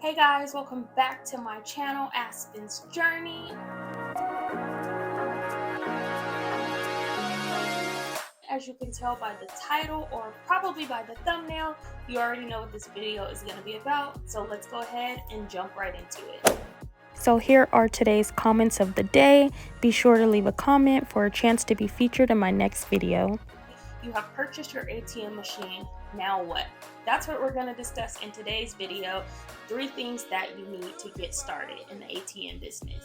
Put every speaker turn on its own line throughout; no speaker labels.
Hey guys, welcome back to my channel, Aspens Journey. As you can tell by the title or probably by the thumbnail, you already know what this video is going to be about. So let's go ahead and jump right into it.
So here are today's comments of the day. Be sure to leave a comment for a chance to be featured in my next video.
You have purchased your ATM machine. Now what? That's what we're going to discuss in today's video. 3 things that you need to get started in the ATM business.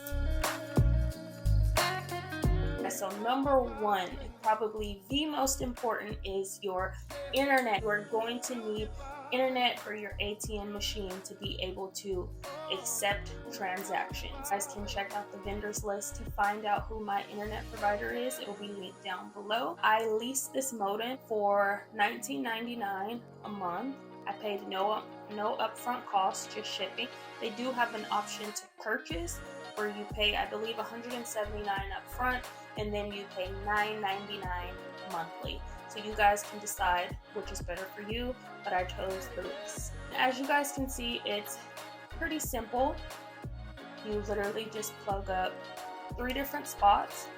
So number 1, probably the most important, is your internet. You are going to need internet for your ATM machine to be able to accept transactions. You guys can check out the vendors list to find out who my internet provider is. It will be linked down below. I leased this modem for $19.99 a month. I paid no upfront cost, just shipping. They do have an option to purchase where you pay, I believe, $179 upfront, and then you pay $9.99 monthly. So you guys can decide which is better for you, but I chose the lease. As you guys can see, it's pretty simple. You literally just plug up 3 different spots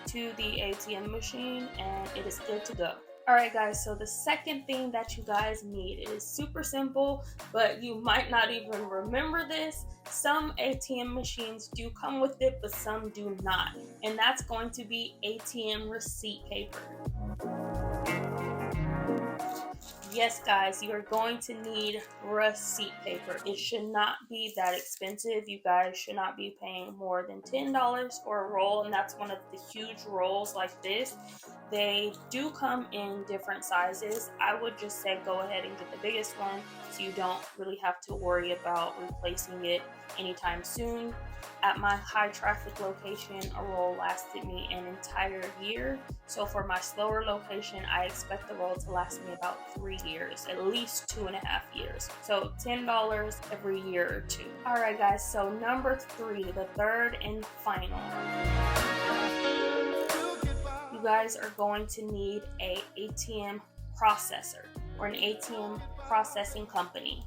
to the ATM machine and it is good to go. Alright guys, so the second thing that you guys need is super simple, but you might not even remember this. Some ATM machines do come with it, but some do not. And that's going to be ATM receipt paper. Yes guys, you are going to need receipt paper. It should not be that expensive. You guys should not be paying more than $10 for a roll, and that's one of the huge rolls like this. They do come in different sizes. I would just say go ahead and get the biggest one so you don't really have to worry about replacing it anytime soon. At my high traffic location, a roll lasted me an entire year. So for my slower location, I expect the roll to last me about 3 years, at least 2.5 years. So $10 every year or 2. All right guys, so number 3, the third and final. You guys are going to need a ATM processor or an ATM processing company.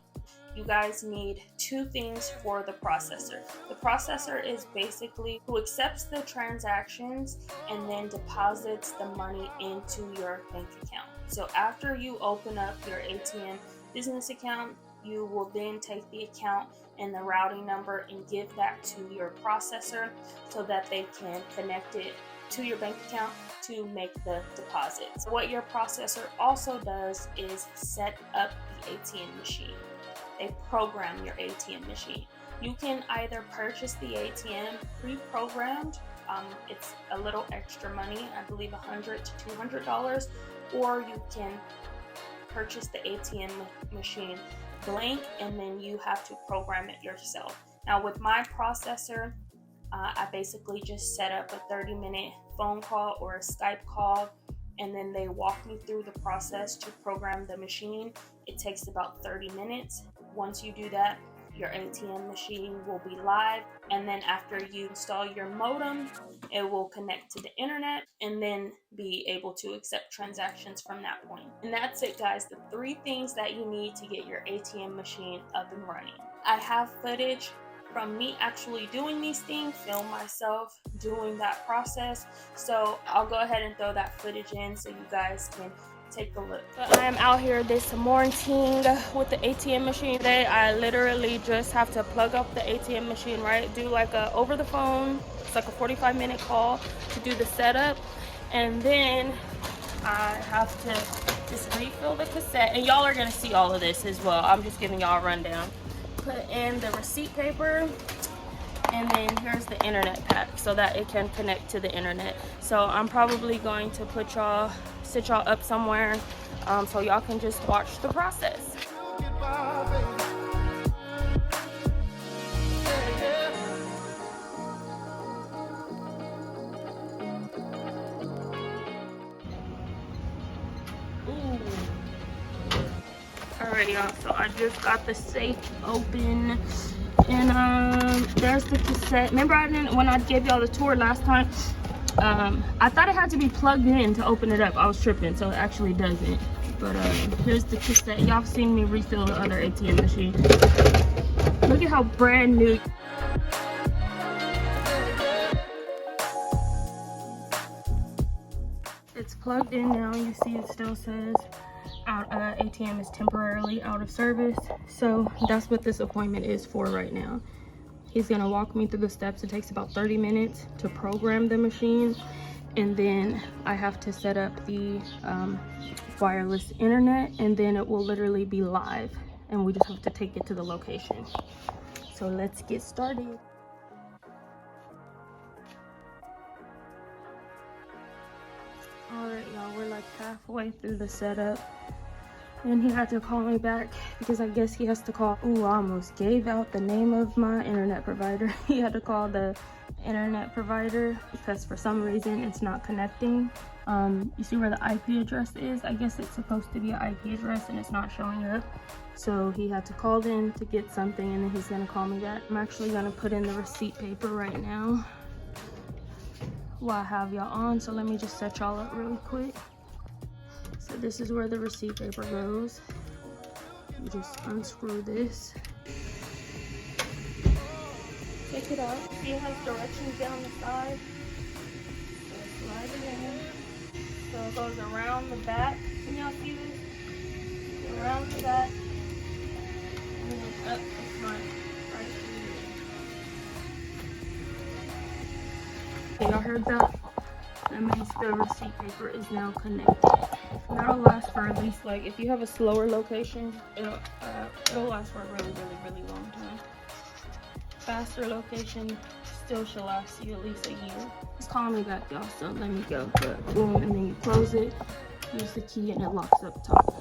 You guys need 2 things for the processor. The processor is basically who accepts the transactions and then deposits the money into your bank account. So after you open up your ATM business account, you will then take the account and the routing number and give that to your processor so that they can connect it to your bank account to make the deposits. What your processor also does is set up the ATM machine. They program your ATM machine. You can either purchase the ATM pre-programmed, it's a little extra money, I believe $100 to $200, or you can purchase the ATM machine blank and then you have to program it yourself. Now with my processor, I basically just set up a 30-minute phone call or a Skype call, and then they walk me through the process to program the machine. It takes about 30 minutes. Once you do that, your ATM machine will be live, and then after you install your modem, it will connect to the internet and then be able to accept transactions from that point. And that's it guys, the 3 things that you need to get your ATM machine up and running. I have footage from me actually doing these things, film myself doing that process, so I'll go ahead and throw that footage in so you guys can take a look. I am out here this morning with the ATM machine. Today I literally just have to plug up the ATM machine, right? Do like a over the phone, it's like a 45-minute call to do the setup, and then I have to just refill the cassette, and y'all are gonna see all of this as well. I'm just giving y'all a rundown. Put in the receipt paper, and then here's the internet pack so that it can connect to the internet. So I'm probably going to sit y'all up somewhere so y'all can just watch the process. Alrighty y'all, so I just got the safe open, and there's the cassette. Remember when I gave y'all the tour last time, I thought it had to be plugged in to open it up. I was tripping, so it actually doesn't. But here's the cassette. Y'all seen me refill the other ATM machine. Look at how how brand new. It's plugged in now. You see it still says ATM is temporarily out of service. So that's what this appointment is for right now. He's gonna walk me through the steps. It takes about 30 minutes to program the machine. And then I have to set up the wireless internet, and then it will literally be live. And we just have to take it to the location. So let's get started. Alright, y'all, we're like halfway through the setup. And he had to call me back because I guess he has to call. Ooh, I almost gave out the name of my internet provider. He had to call the internet provider because for some reason it's not connecting. You see where the IP address is? I guess it's supposed to be an IP address and it's not showing up. So he had to call in to get something, and then he's gonna call me back. I'm actually gonna put in the receipt paper right now while I have y'all on. So let me just set y'all up really quick. So this is where the receipt paper goes. You just unscrew this. Take it out. See it has directions down the side. So slide it in. So it goes around the back. Can y'all see this? Around the back. And then up the front. Right here. Y'all heard that? That means the receipt paper is now connected. That'll last for at least, like, if you have a slower location, it'll last for a really long time. Faster location still should last you at least a year. It's calling me back, y'all, so let me go. But boom, and then you close it, use the key, and it locks up top.